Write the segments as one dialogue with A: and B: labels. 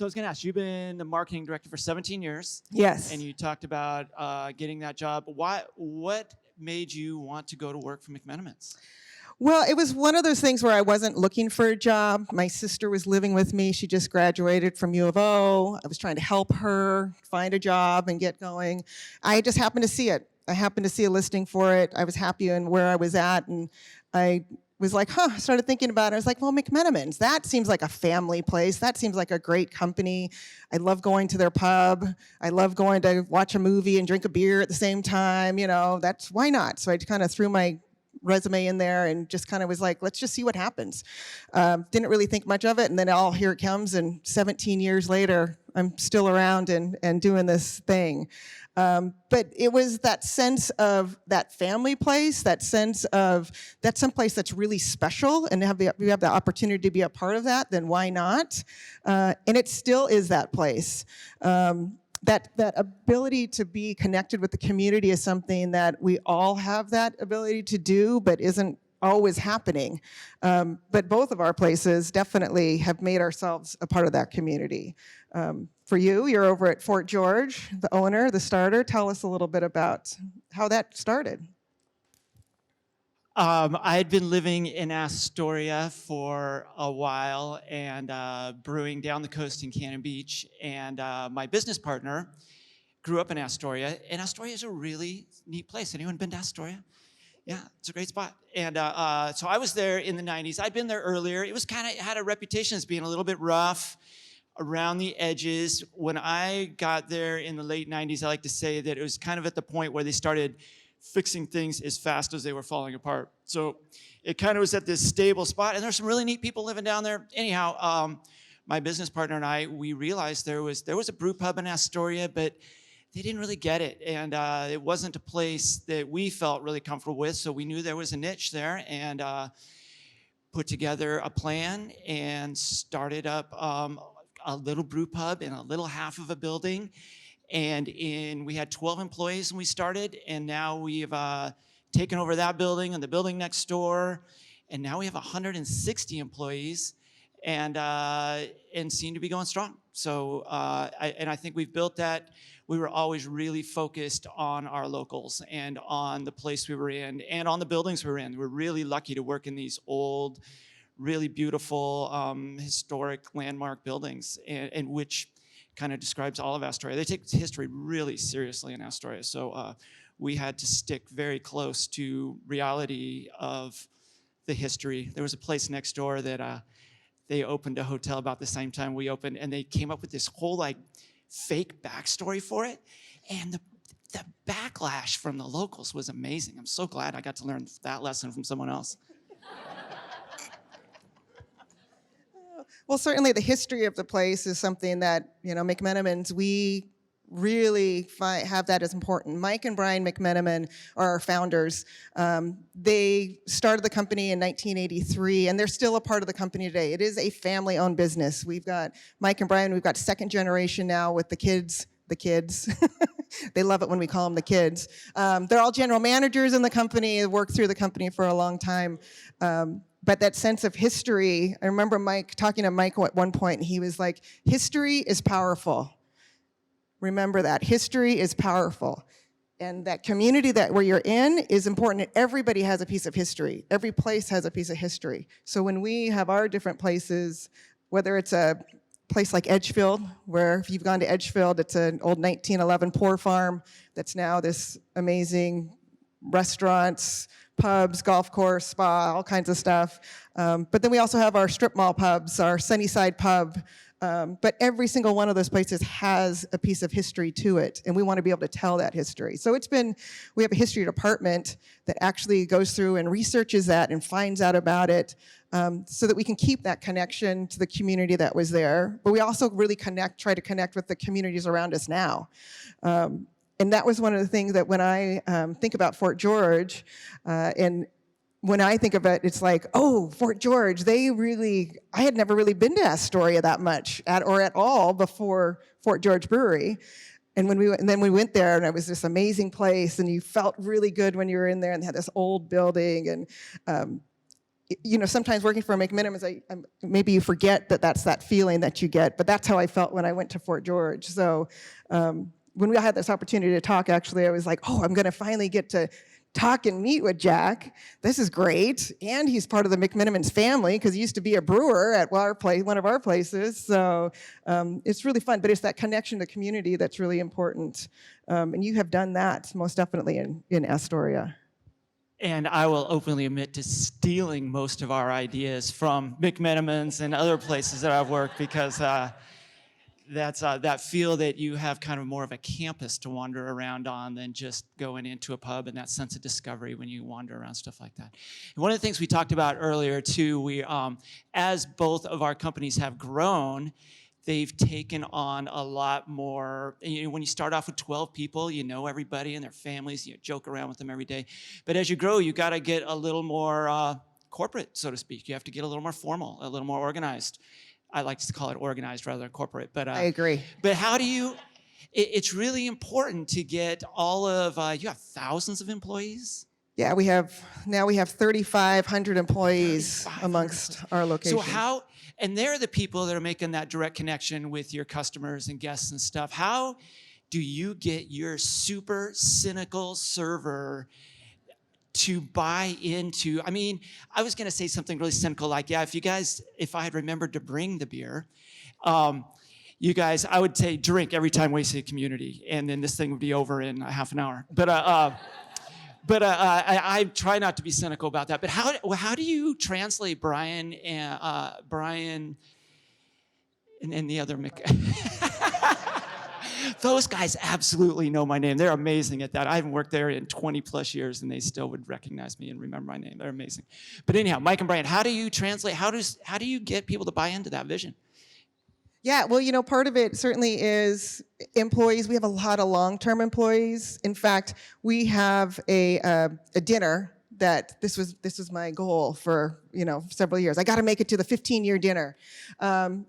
A: So I was going to ask, you've been the marketing director for 17 years.
B: Yes.
A: And you talked about getting that job. What made you want to go to work for McMenamins?
B: Well, it was one of those things where I wasn't looking for a job. My sister was living with me. She just graduated from U of O. I was trying to help her find a job and get going. I just happened to see it. I happened to see a listing for it. I was happy in where I was at, and I was like, I started thinking about it. I was like, well, McMenamins, that seems like a family place. That seems like a great company. I love going to their pub. I love going to watch a movie and drink a beer at the same time. That's why not? So I kind of threw my resume in there and just kind of was like, let's just see what happens. Didn't really think much of it, and then here it comes, and 17 years later, I'm still around and doing this thing. But it was that sense of that family place, that sense of that's someplace that's really special, and we have the opportunity to be a part of that, then why not? And it still is that place. That ability to be connected with the community is something that we all have that ability to do, but isn't always happening. But both of our places definitely have made ourselves a part of that community. For you, you're over at Fort George, the owner, the starter. Tell us a little bit about how that started.
A: I had been living in Astoria for a while and brewing down the coast in Cannon Beach. And my business partner grew up in Astoria. And Astoria is a really neat place. Anyone been to Astoria? Yeah, it's a great spot. And so I was there in the 90s. I'd been there earlier. It was had a reputation as being a little bit rough around the edges. When I got there in the late 90s, I like to say that it was kind of at the point where they started fixing things as fast as they were falling apart. So it kind of was at this stable spot, and there's some really neat people living down there. Anyhow, my business partner and I, we realized there was a brew pub in Astoria, but they didn't really get it, and it wasn't a place that we felt really comfortable with, so we knew there was a niche there, and put together a plan and started up a little brew pub in a little half of a building. And we had 12 employees when we started, and now we've taken over that building and the building next door, and now we have 160 employees, and seem to be going strong. So I think we've built that. We were always really focused on our locals and on the place we were in and on the buildings we were in. We're really lucky to work in these old, really beautiful, historic landmark buildings, and which kind of describes all of Astoria. They take history really seriously in Astoria, so we had to stick very close to reality of the history. There was a place next door that they opened a hotel about the same time we opened, and they came up with this whole fake backstory for it, and the backlash from the locals was amazing. I'm so glad I got to learn that lesson from someone else.
B: Well, certainly the history of the place is something that, McMenamins, we really have that as important. Mike and Brian McMenamin are our founders. They started the company in 1983, and they're still a part of the company today. It is a family-owned business. We've got Mike and Brian, we've got second generation now with the kids. They love it when we call them the kids. They're all general managers in the company, worked through the company for a long time. But that sense of history, I remember talking to Mike at one point, and he was like, history is powerful. Remember that. History is powerful. And that community where you're in is important. Everybody has a piece of history. Every place has a piece of history. So when we have our different places, whether it's a place like Edgefield, where if you've gone to Edgefield, it's an old 1911 poor farm that's now this amazing restaurants, pubs, golf course, spa, all kinds of stuff. But then we also have our strip mall pubs, our Sunnyside pub. But every single one of those places has a piece of history to it, and we want to be able to tell that history. So we have a history department that actually goes through and researches that and finds out about it, so that we can keep that connection to the community that was there. But we also really try to connect with the communities around us now. And that was one of the things that when I think about Fort George, and when I think of it, it's like, oh, Fort George, I had never really been to Astoria that much or at all before Fort George Brewery. And then we went there, and it was this amazing place, and you felt really good when you were in there, and they had this old building, and sometimes working for McMenamins, maybe you forget that that's that feeling that you get, but that's how I felt when I went to Fort George. So when we had this opportunity to talk, actually, I was like, oh, I'm going to finally get to talk and meet with Jack. This is great. And he's part of the McMenamins family because he used to be a brewer at one of our places. So it's really fun, but it's that connection to community that's really important. And you have done that most definitely in Astoria.
A: And I will openly admit to stealing most of our ideas from McMenamins and other places that I've worked, because that's that feel that you have kind of more of a campus to wander around on than just going into a pub, and that sense of discovery when you wander around, stuff like that. And one of the things we talked about earlier too, we as both of our companies have grown, they've taken on a lot more. When you start off with 12 people, you know everybody and their families, you joke around with them every day. But as you grow, you got to get a little more corporate, so to speak. You have to get a little more formal, a little more organized. I like to call it organized rather than corporate. But
B: I agree.
A: But how do you? It's really important to get all of. You have thousands of employees.
B: Yeah, we have 3,500 employees amongst our locations.
A: So how? And they're the people that are making that direct connection with your customers and guests and stuff. How do you get your super cynical server to buy into? I mean, I was going to say something really cynical like, yeah, if I had remembered to bring the beer, you guys, I would say drink every time we say community, and then this thing would be over in half an hour. But I try not to be cynical about that. But how do you translate Brian and the other Those guys absolutely know my name. They're amazing at that. I haven't worked there in 20 plus years, and they still would recognize me and remember my name. They're amazing. But anyhow, Mike and Brian, how do you translate? How do you get people to buy into that vision?
B: Yeah, well, part of it certainly is employees. We have a lot of long-term employees. In fact, we have a dinner that this was my goal for several years. I got to make it to the 15-year dinner.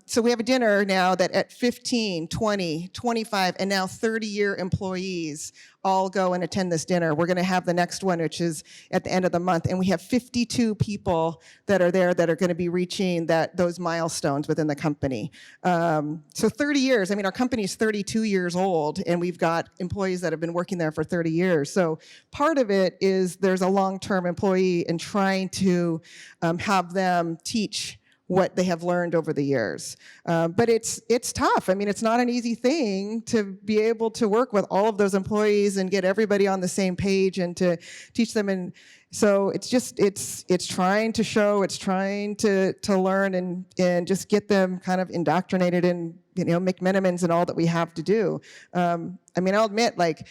B: So we have a dinner now that at 15, 20, 25, and now 30-year employees all go and attend this dinner. We're going to have the next one, which is at the end of the month, and we have 52 people that are there that are going to be reaching those milestones within the company. So 30 years. I mean, our company is 32 years old, and we've got employees that have been working there for 30 years. So part of it is there's a long-term employee and trying to have them teach what they have learned over the years. But it's tough. I mean, it's not an easy thing to be able to work with all of those employees and get everybody on the same page and to teach them. And so it's trying to show, it's trying to learn and just get them kind of indoctrinated in, McMenamins and all that we have to do. I mean, I'll admit, like,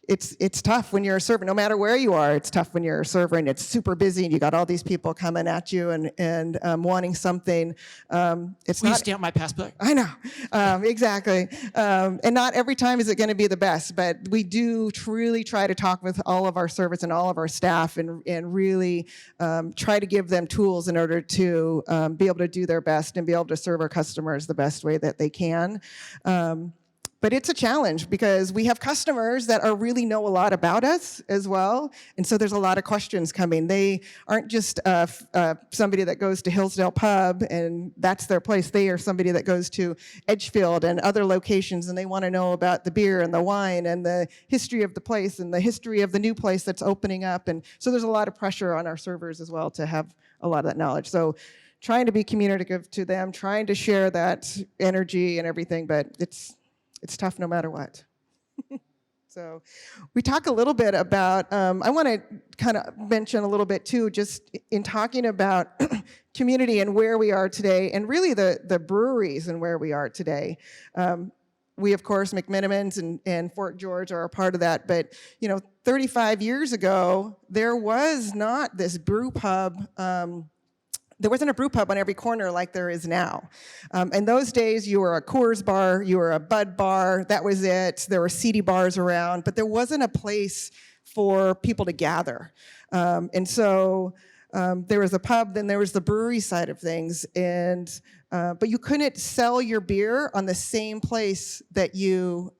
B: it's tough when you're a server. No matter where you are, it's tough when you're a server and it's super busy and you got all these people coming at you and wanting something.
A: Will you stamp my passport?
B: I know, exactly. And not every time is it going to be the best, but we do really try to talk with all of our servers and all of our staff and really try to give them tools in order to be able to do their best and be able to serve our customers the best way that they can. But it's a challenge because we have customers that really know a lot about us as well. And so there's a lot of questions coming. They aren't just somebody that goes to Hillsdale Pub and that's their place. They are somebody that goes to Edgefield and other locations, and they want to know about the beer and the wine and the history of the place and the history of the new place that's opening up. And so there's a lot of pressure on our servers as well to have a lot of that knowledge. So trying to be communicative to them, trying to share that energy and everything, but it's tough no matter what. So we talk a little bit about, I want to kind of mention a little bit too, just in talking about community and where we are today, and really the breweries and where we are today. We, of course, McMenamins and Fort George are a part of that, but 35 years ago, there was not this brew pub. There wasn't a brew pub on every corner like there is now. In those days, you were a Coors bar, you were a Bud bar, that was it. There were seedy bars around, but there wasn't a place for people to gather. And so there was a pub, then there was the brewery side of things, but you couldn't sell your beer on the same place that you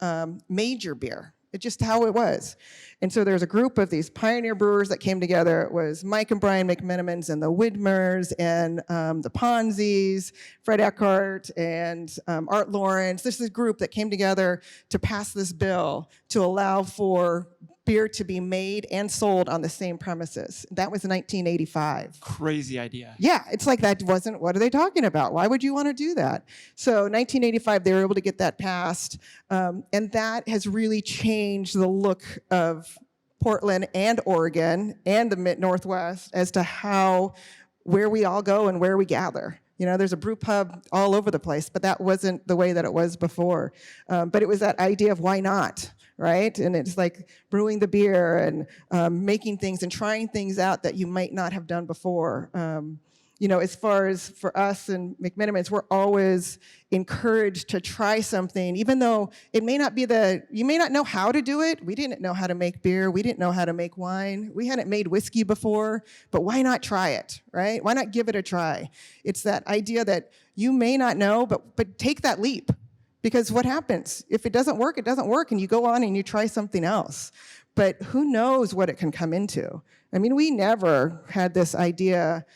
B: made your beer. It's just how it was. And so there's a group of these pioneer brewers that came together. It was Mike and Brian McMenamins and the Widmers and the Ponzis, Fred Eckhart and Art Lawrence. This is a group that came together to pass this bill to allow for beer to be made and sold on the same premises. That was 1985.
A: Crazy idea.
B: Yeah, it's like that wasn't, what are they talking about? Why would you want to do that? So 1985, they were able to get that passed, and that has really changed the look of Portland and Oregon and the Mid-Northwest as to where we all go and where we gather. You know, there's a brew pub all over the place, but that wasn't the way that it was before. But it was that idea of why not, right? And it's like brewing the beer and making things and trying things out that you might not have done before. You know, as far as for us and McMenamins, we're always encouraged to try something, even though it may not be you may not know how to do it. We didn't know how to make beer. We didn't know how to make wine. We hadn't made whiskey before, but why not try it, right? Why not give it a try? It's that idea that you may not know, but take that leap. Because what happens? If it doesn't work, it doesn't work, and you go on and you try something else. But who knows what it can come into? I mean, we never had this idea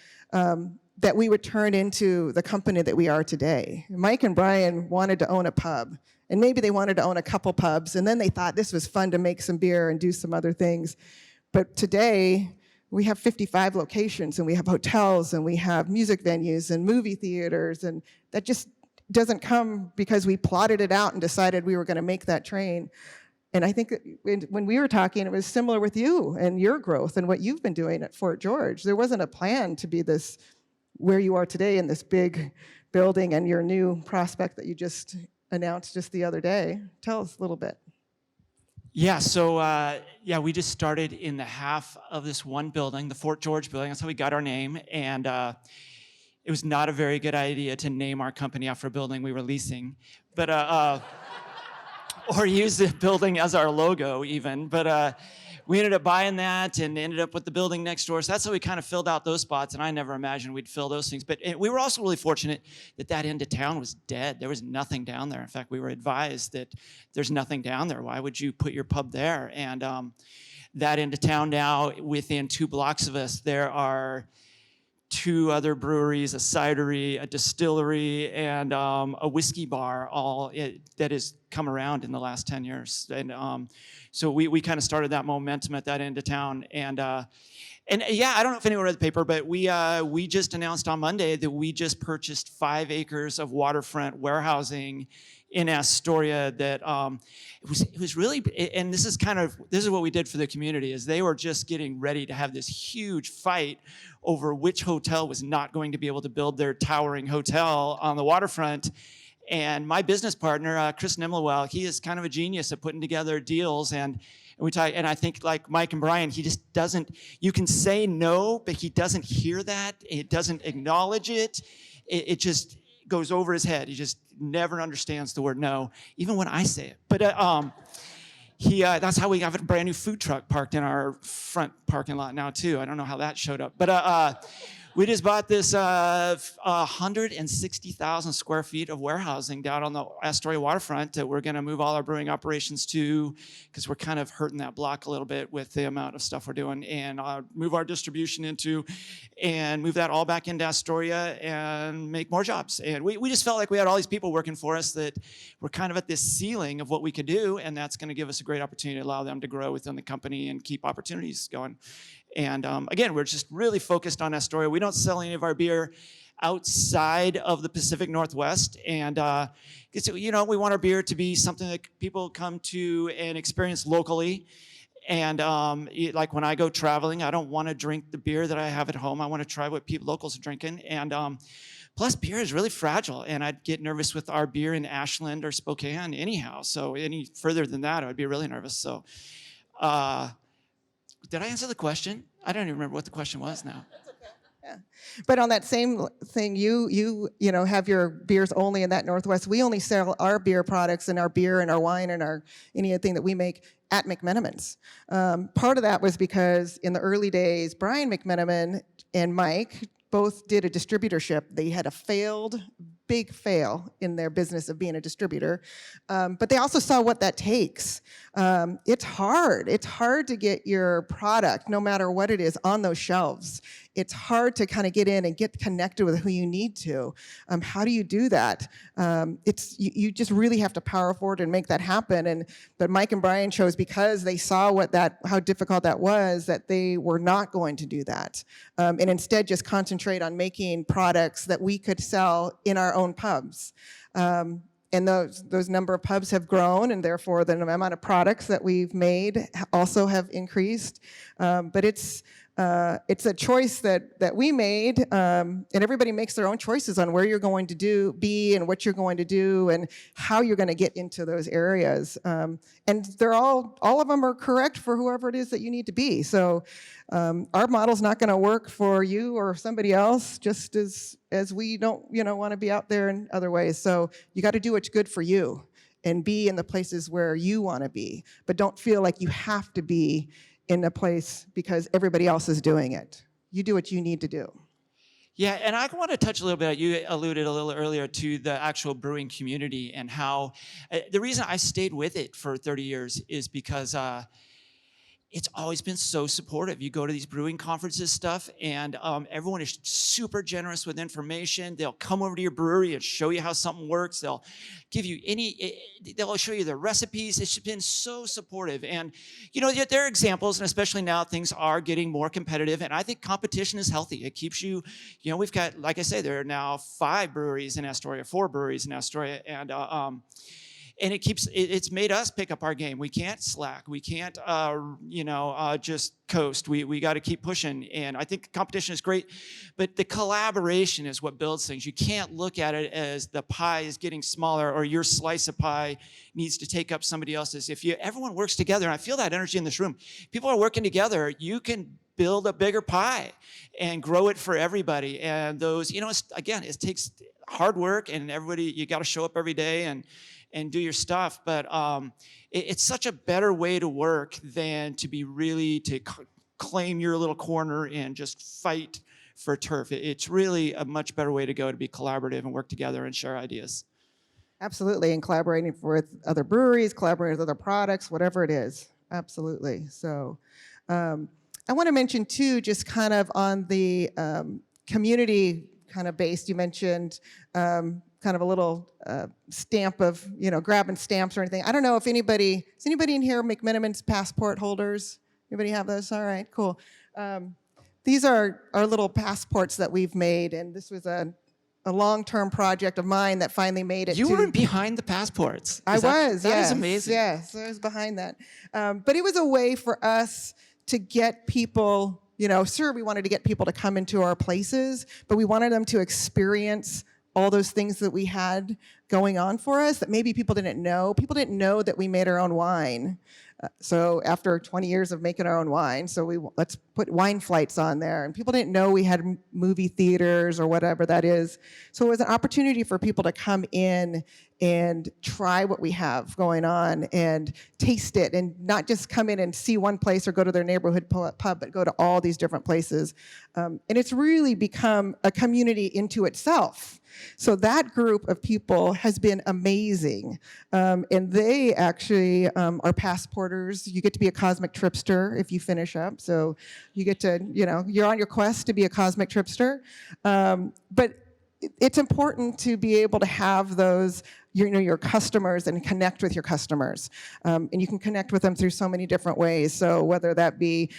B: that we would turn into the company that we are today. Mike and Brian wanted to own a pub, and maybe they wanted to own a couple pubs, and then they thought this was fun to make some beer and do some other things. But today, we have 55 locations, and we have hotels, and we have music venues and movie theaters, and that just doesn't come because we plotted it out and decided we were going to make that train. And I think when we were talking, it was similar with you and your growth and what you've been doing at Fort George. There wasn't a plan to be this, where you are today in this big building and your new prospect that you just announced just the other day. Tell us a little bit.
A: Yeah, so we just started in the half of this one building, the Fort George building. That's how we got our name. And it was not a very good idea to name our company after a building we were leasing. But or use the building as our logo even, but we ended up buying that and ended up with the building next door. So that's how we kind of filled out those spots, and I never imagined we'd fill those things. But we were also really fortunate that end of town was dead. There was nothing down there. In fact, we were advised that there's nothing down there. Why would you put your pub there? And that end of town now, within 2 blocks of us, there are 2 other breweries, a cidery, a distillery, and a whiskey bar, that has come around in the last 10 years. And so we kind of started that momentum at that end of town. And yeah, I don't know if anyone read the paper, but we just announced on Monday that we just purchased 5 acres of waterfront warehousing in Astoria that it was really, and this is what we did for the community, is they were just getting ready to have this huge fight over which hotel was not going to be able to build their towering hotel on the waterfront. And my business partner, Chris Nimlewell, he is kind of a genius at putting together deals. And I think like Mike and Brian, he just doesn't, you can say no, but he doesn't hear that. He doesn't acknowledge it. It just goes over his head. He just never understands the word no, even when I say it. But that's how we have a brand new food truck parked in our front parking lot now too. I don't know how that showed up. But we just bought this 160,000 square feet of warehousing down on the Astoria waterfront that we're going to move all our brewing operations to, because we're kind of hurting that block a little bit with the amount of stuff we're doing, and move our distribution into, and move that all back into Astoria and make more jobs. And we just felt like we had all these people working for us that were kind of at this ceiling of what we could do, and that's going to give us a great opportunity to allow them to grow within the company and keep opportunities going. And again, we're just really focused on Astoria. We don't sell any of our beer outside of the Pacific Northwest. And we want our beer to be something that people come to and experience locally. And like when I go traveling, I don't want to drink the beer that I have at home. I want to try what locals are drinking. And plus, beer is really fragile, and I'd get nervous with our beer in Ashland or Spokane anyhow. So any further than that, I would be really nervous. So did I answer the question? I don't even remember what the question was now.
B: That's okay. Yeah. But on that same thing, you have your beers only in that Northwest. We only sell our beer products and our beer and our wine and anything that we make at McMenamins. Part of that was because in the early days, Brian McMenamin and Mike both did a distributorship. They had a failed big fail in their business of being a distributor. But they also saw what that takes. It's hard. It's hard to get your product, no matter what it is, on those shelves. It's hard to kind of get in and get connected with who you need to. How do you do that? You just really have to power forward and make that happen. But Mike and Brian chose, because they saw how difficult that was, that they were not going to do that, and instead just concentrate on making products that we could sell in our own pubs. And those number of pubs have grown, and therefore the amount of products that we've made also have increased. But it's a choice that we made, and everybody makes their own choices on where you're going to be and what you're going to do and how you're going to get into those areas. And they're all of them are correct for whoever it is that you need to be. So our model's not going to work for you or somebody else, just as we don't want to be out there in other ways. So you got to do what's good for you and be in the places where you want to be, but don't feel like you have to be in a place because everybody else is doing it. You do what you need to do.
A: Yeah, and I want to touch a little bit, you alluded a little earlier to the actual brewing community and how, the reason I stayed with it for 30 years is because it's always been so supportive. You go to these brewing conferences stuff, and everyone is super generous with information. They'll come over to your brewery and show you how something works. They'll give you they'll show you the recipes. It's been so supportive. And, there are examples, and especially now things are getting more competitive, and I think competition is healthy. It keeps you, we've got, like I say, there are now 5 breweries in Astoria, 4 breweries in Astoria, and it's made us pick up our game. We can't slack. We can't, just coast. We got to keep pushing. And I think competition is great, but the collaboration is what builds things. You can't look at it as the pie is getting smaller or your slice of pie needs to take up somebody else's. If everyone works together, and I feel that energy in this room, people are working together, you can build a bigger pie and grow it for everybody. And those, it takes hard work, and you got to show up every day and do your stuff, but it's such a better way to work than to be to claim your little corner and just fight for turf. It's really a much better way to go, to be collaborative and work together and share ideas.
B: Absolutely, and collaborating with other breweries, collaborating with other products, whatever it is. Absolutely. So I want to mention too, just kind of on the community kind of based, you mentioned kind of a little stamp of, grabbing stamps or anything. I don't know if is anybody in here McMenamins passport holders? Anybody have those? All right, cool. These are our little passports that we've made, and this was a long-term project of mine that finally made it.
A: You were behind the passports.
B: That
A: is amazing.
B: Yes, I was behind that. But it was a way for us to get people, sure, we wanted to get people to come into our places, but we wanted them to experience all those things that we had going on for us that maybe people didn't know. People didn't know that we made our own wine. So after 20 years of making our own wine, let's put wine flights on there. And people didn't know we had movie theaters or whatever that is. So it was an opportunity for people to come in and try what we have going on and taste it, and not just come in and see one place or go to their neighborhood pub, but go to all these different places. And it's really become a community into itself. So that group of people has been amazing. And they actually are passporters. You get to be a cosmic tripster if you finish up. So you get to, you're on your quest to be a cosmic tripster. But it's important to be able to have those, your customers, and connect with your customers. And you can connect with them through so many different ways. So whether that be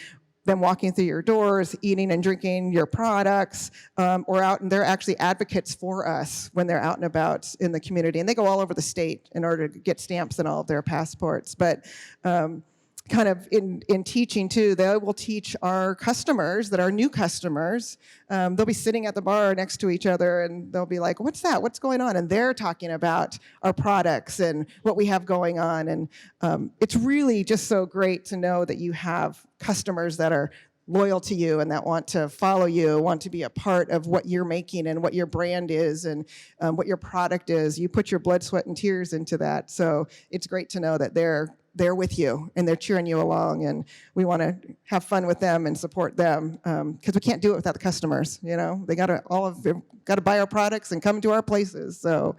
B: them walking through your doors, eating and drinking your products, or out, and they're actually advocates for us when they're out and about in the community. And they go all over the state in order to get stamps in all of their passports. But kind of in teaching too, they will teach our customers that are new customers. They'll be sitting at the bar next to each other, and they'll be like, what's that? What's going on? And they're talking about our products and what we have going on. And it's really just so great to know that you have customers that are loyal to you and that want to follow you, want to be a part of what you're making and what your brand is and what your product is. You put your blood, sweat, and tears into that. So it's great to know that they're there with you and they're cheering you along, and we want to have fun with them and support them, because we can't do it without the customers. They got to buy our products and come to our places. So,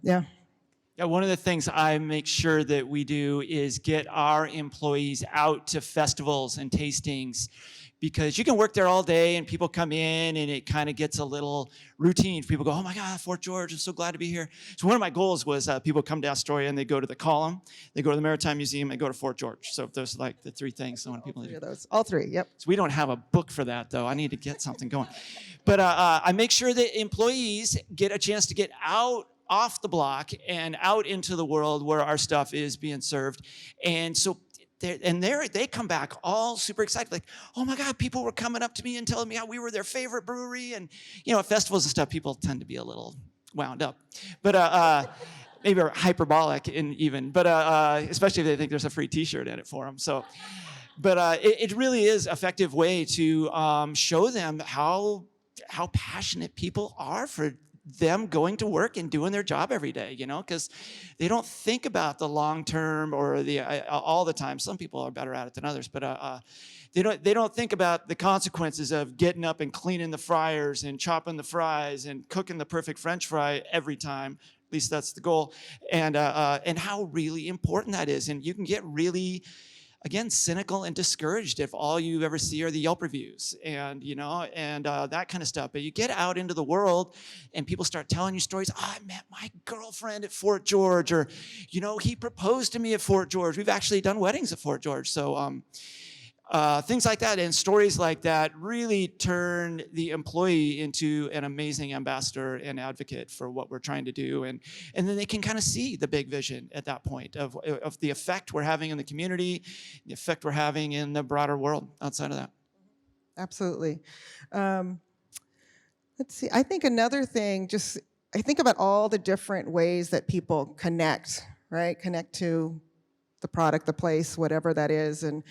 B: yeah.
A: Yeah, one of the things I make sure that we do is get our employees out to festivals and tastings, because you can work there all day and people come in and it kind of gets a little routine. People go, oh my God, Fort George, I'm so glad to be here. So one of my goals was people come to Astoria and they go to the Column, they go to the Maritime Museum, they go to Fort George. So those are like the three things I want people to do.
B: All three, yep.
A: So we don't have a book for that, though. I need to get something going. But I make sure that employees get a chance to get out off the block and out into the world where our stuff is being served. And so they come back all super excited, like, oh my God, people were coming up to me and telling me how we were their favorite brewery. And, at festivals and stuff, people tend to be a little wound up. But maybe hyperbolic but especially if they think there's a free t-shirt in it for them. So, but it really is an effective way to show them how passionate people are for them going to work and doing their job every day, because they don't think about the long term or all the time. Some people are better at it than others, but they don't think about the consequences of getting up and cleaning the fryers and chopping the fries and cooking the perfect French fry every time. At least that's the goal, and how really important that is. And you can get really, again, cynical and discouraged if all you ever see are the Yelp reviews and that kind of stuff. But you get out into the world and people start telling you stories. Oh, I met my girlfriend at Fort George, or, he proposed to me at Fort George. We've actually done weddings at Fort George. So things like that and stories like that really turn the employee into an amazing ambassador and advocate for what we're trying to do. And then they can kind of see the big vision at that point of the effect we're having in the community, the effect we're having in the broader world outside of that.
B: Absolutely. Let's see. I think another thing, I think about all the different ways that people connect, right? Connect to the product, the place, whatever that is. And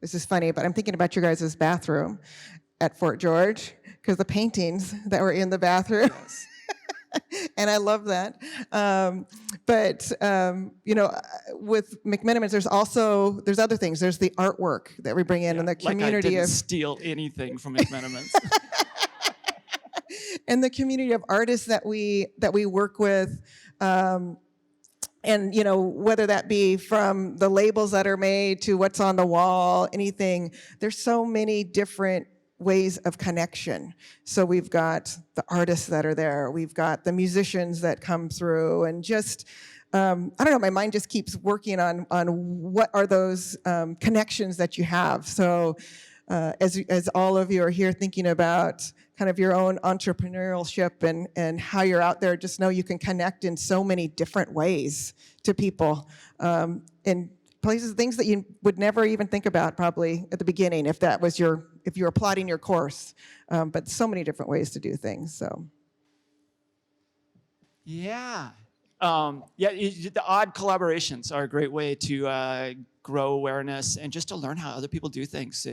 B: this is funny, but I'm thinking about your guys' bathroom at Fort George, because the paintings that were in the bathroom. Yes. And I love that. But with McMenamins, there's other things. There's the artwork that we bring in and the community.
A: Like I didn't steal anything from McMenamins.
B: And the community of artists that we work with. And, whether that be from the labels that are made to what's on the wall, anything, there's so many different ways of connection. So we've got the artists that are there. We've got the musicians that come through, and just, I don't know, my mind just keeps working on what are those connections that you have. So as all of you are here thinking about kind of your own entrepreneurship and how you're out there, just know you can connect in so many different ways to people, in places, things that you would never even think about probably at the beginning if you were plotting your course, but so many different ways to do things. So.
A: Yeah. The odd collaborations are a great way to grow awareness and just to learn how other people do things.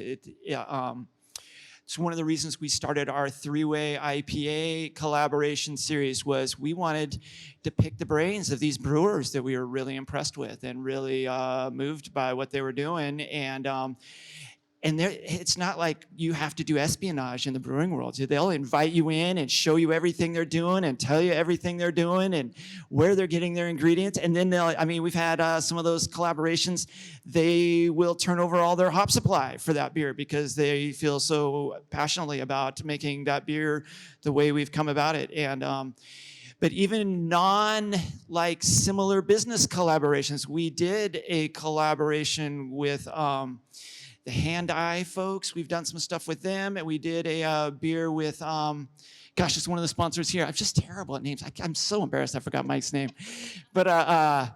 A: It's one of the reasons we started our three-way IPA collaboration series. Was we wanted to pick the brains of these brewers that we were really impressed with and really moved by what they were doing. And it's not like you have to do espionage in the brewing world. They'll invite you in and show you everything they're doing and tell you everything they're doing and where they're getting their ingredients. And then we've had some of those collaborations. They will turn over all their hop supply for that beer because they feel so passionately about making that beer the way we've come about it. And but even similar business collaborations, we did a collaboration with the Hand Eye folks. We've done some stuff with them, and we did a beer with, it's one of the sponsors here. I'm just terrible at names. I'm so embarrassed I forgot Mike's name. But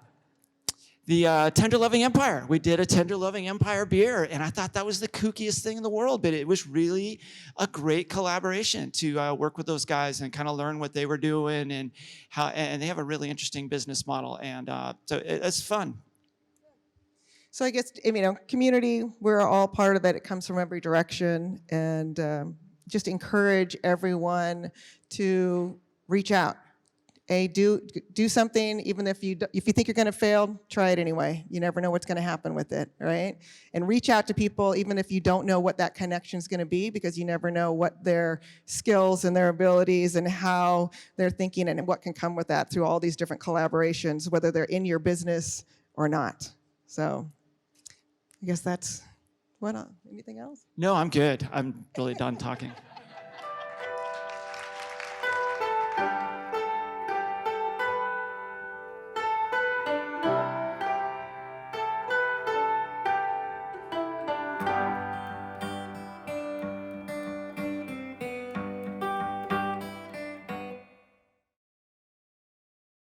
A: the Tender Loving Empire. We did a Tender Loving Empire beer, and I thought that was the kookiest thing in the world, but it was really a great collaboration to work with those guys and kind of learn what they were doing and and they have a really interesting business model, and so it's fun.
B: So I guess, community, we're all part of it. It comes from every direction. And just encourage everyone to reach out. do something, even if you think you're going to fail, try it anyway. You never know what's going to happen with it, right? And reach out to people, even if you don't know what that connection is going to be, because you never know what their skills and their abilities and how they're thinking and what can come with that through all these different collaborations, whether they're in your business or not. So I guess that's anything else?
A: No, I'm good. I'm really done talking.